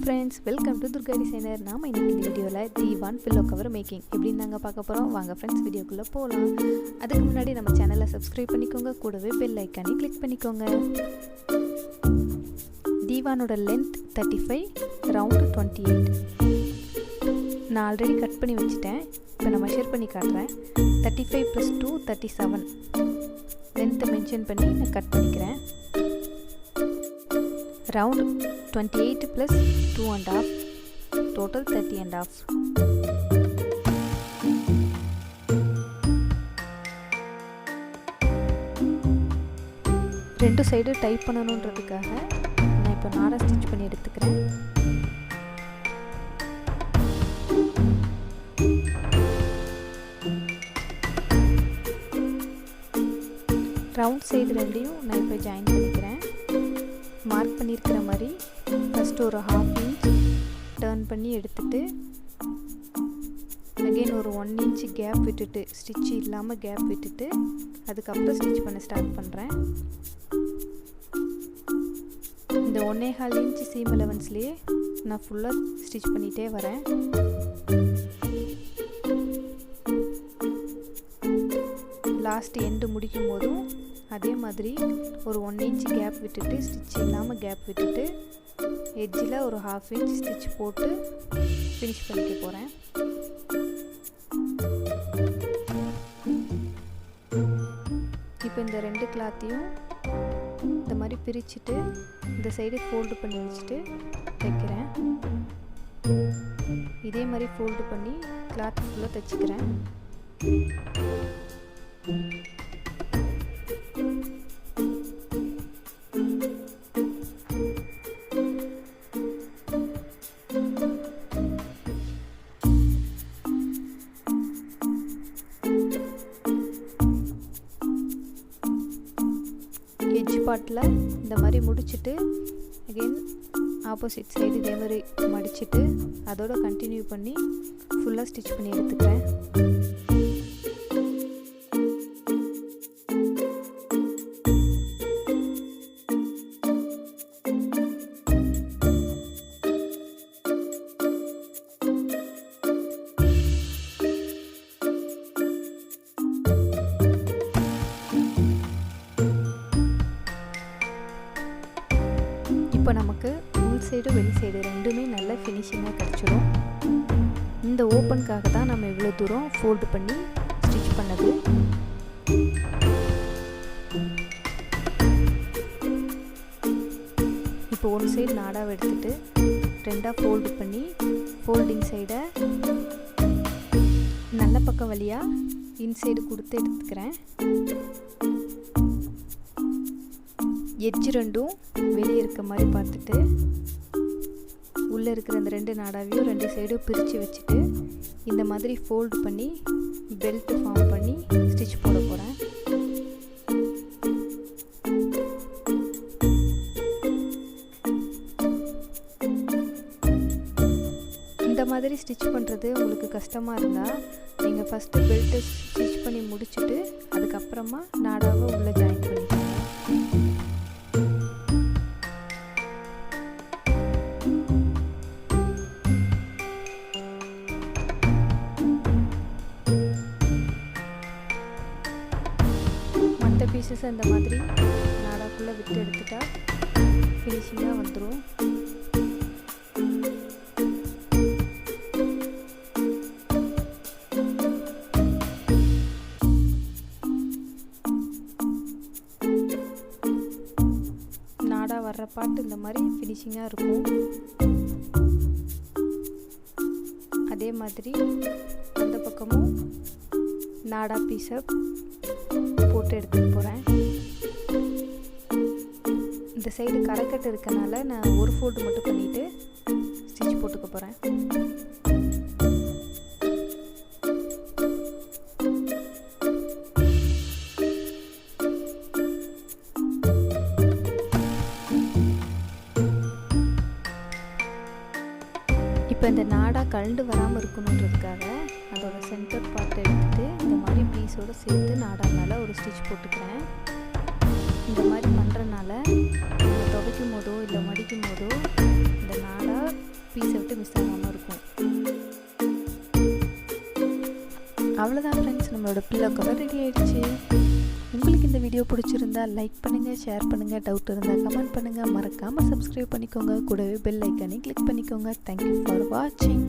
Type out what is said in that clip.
Friends, welcome to Durga designer. நாம் இன்றைக்கி இந்த வீடியோவில் தீவான் பில்லோ கவர் மேக்கிங் எப்படின்னு நாங்கள் பார்க்க போகிறோம். வாங்க ஃப்ரெண்ட்ஸ், வீடியோக்குள்ளே போகலாம். அதுக்கு முன்னாடி நம்ம சேனலை சப்ஸ்கிரைப் பண்ணிக்கோங்க, கூடவே பெல் ஐக்கானே கிளிக் பண்ணிக்கோங்க. தீவானோட லென்த் 35, ரவுண்டு 28. நான் ஆல்ரெடி கட் பண்ணி வச்சுட்டேன். இப்போ நான் மெஷர் பண்ணி காட்டுறேன். 35 + 2 37 லென்த்தை மென்ஷன் பண்ணி நான் கட் பண்ணிக்கிறேன். Round 28 + 2.5, total 30.5. ரெண்டு சைடு டைப் பண்ணணுன்றதுக்காக நான் இப்போ நாடா ஸ்டிச் பண்ணி எடுத்துக்கிறேன். ரவுண்ட் சைடு ரெண்டையும் நான் இப்போ ஜாயின் பண்ணிக்கிறேன். மார்க் பண்ணியிருக்கிற மாதிரி ஃபஸ்ட்டு ஒரு 1/2 இன்ச் டர்ன் பண்ணி எடுத்துட்டு அகெயின் ஒரு 1 இன்ச் கேப் விட்டுட்டு, ஸ்டிச் இல்லாமல் கேப் விட்டுட்டு அதுக்கப்புறம் ஸ்டிச் பண்ண ஸ்டார்ட் பண்ணுறேன். இந்த 1.25 இன்ச் சீம் அலவன்ஸ்லேயே நான் ஃபுல்லாக ஸ்டிச் பண்ணிகிட்டே வரேன். லாஸ்ட் எண்டு முடிக்கும் போதும் அதே மாதிரி ஒரு 1 இன்ச் கேப் விட்டுட்டு, ஸ்டிச் இல்லாமல் கேப் விட்டுட்டு எட்ஜில் ஒரு 1/2 இன்ச் ஸ்டிச் போட்டு ஃபினிஷ் பண்ணிக்க போகிறேன். இப்போ இந்த ரெண்டு கிளாத்தையும் இந்த மாதிரி பிரிச்சுட்டு இந்த சைடு ஃபோல்டு பண்ணி வச்சுட்டு தைக்கிறேன். இதே மாதிரி ஃபோல்டு பண்ணி கிளாத் ஃபுல்லாக தைச்சிக்கிறேன். எட்ஜ் பார்ட்டில் இந்த மாதிரி முடிச்சுட்டு அகெயின் ஆப்போசிட் சைடு இதே மாதிரி மடிச்சுட்டு அதோட கண்டினியூ பண்ணி ஃபுல்லாக ஸ்டிச் பண்ணி எடுத்துக்கிறேன். இப்போ நமக்கு உள் சைடு வெளி சைடு ரெண்டுமே நல்ல ஃபினிஷிங்காக கிடச்சிடும். இந்த ஓப்பனுக்காக தான் நம்ம இவ்வளோ தூரம் ஃபோல்டு பண்ணி ஸ்டிச் பண்ணது. இப்போ ஒரு சைடு நாடாவை எடுத்துகிட்டு ரெண்டாக ஃபோல்டு பண்ணி ஃபோல்டிங் சைடை நல்ல பக்கம் வழியாக இன்சைடு கொடுத்து எடுத்துக்கிறேன். எட்ஜ் ரெண்டும் வெளியே இருக்க மாதிரி பார்த்துட்டு உள்ளே இருக்கிற அந்த ரெண்டு நாடாவையும் ரெண்டு சைடும் பிரித்து வச்சுட்டு இந்த மாதிரி ஃபோல்டு பண்ணி பெல்ட் ஃபார்ம் பண்ணி ஸ்டிச் போட போகிறேன். இந்த மாதிரி ஸ்டிச் பண்ணுறது உங்களுக்கு கஷ்டமாக இருந்தால் நீங்கள் ஃபஸ்ட்டு பெல்ட்டு ஸ்டிச் பண்ணி முடிச்சுட்டு அதுக்கப்புறமா நாடாவை உள்ளே ஜாயின் பண்ணிக்கோங்க. பீசஸ் அந்த மாதிரி நாடாக்குள்ளே விட்டு எடுத்துட்டா ஃபினிஷிங்காக வந்துடும். நாடா வர்ற பாட்டு இந்த மாதிரி ஃபினிஷிங்காக இருக்கும். அதே மாதிரி அந்த பக்கமும் நாடா பீஸை போட்டு எடுத்துகிட்டு போகிறேன். இந்த சைடு கரைக்கட்டு இருக்கனால நான் ஒரு ஃபோல்டு மட்டும் பண்ணிவிட்டு ஸ்டிச் போட்டுக்க போகிறேன். இப்போ இந்த நாடா கழண்டு வராமல் இருக்கணுன்றதுக்காக அதோட சென்டர் பார்ட் எடுத்துகிட்டு இந்த மாதிரி பீஸோடு சேர்த்து நாடா மேலே ஒரு ஸ்டிச் போட்டுக்கிறேன். இந்த மாதிரி பண்ணுறனால துவைக்கும் போதோ இல்லை மடிக்கும் போதோ இந்த நாடா பீஸை விட்டு மிஸ் ஆகாமல் இருக்கும். அவ்வளோதான் ஃப்ரெண்ட்ஸ், நம்மளோட பில்லோ கவர் ரெடி ஆகிடுச்சு. உங்களுக்கு இந்த வீடியோ பிடிச்சிருந்தா லைக் பண்ணுங்கள், ஷேர் பண்ணுங்கள், டவுட் இருந்தால் கமெண்ட் பண்ணுங்கள், மறக்காமல் சப்ஸ்கிரைப் பண்ணிக்கோங்க, கூடவே பெல் ஐக்கானே கிளிக் பண்ணிக்கோங்க. தேங்க்யூ ஃபார் வாட்சிங்.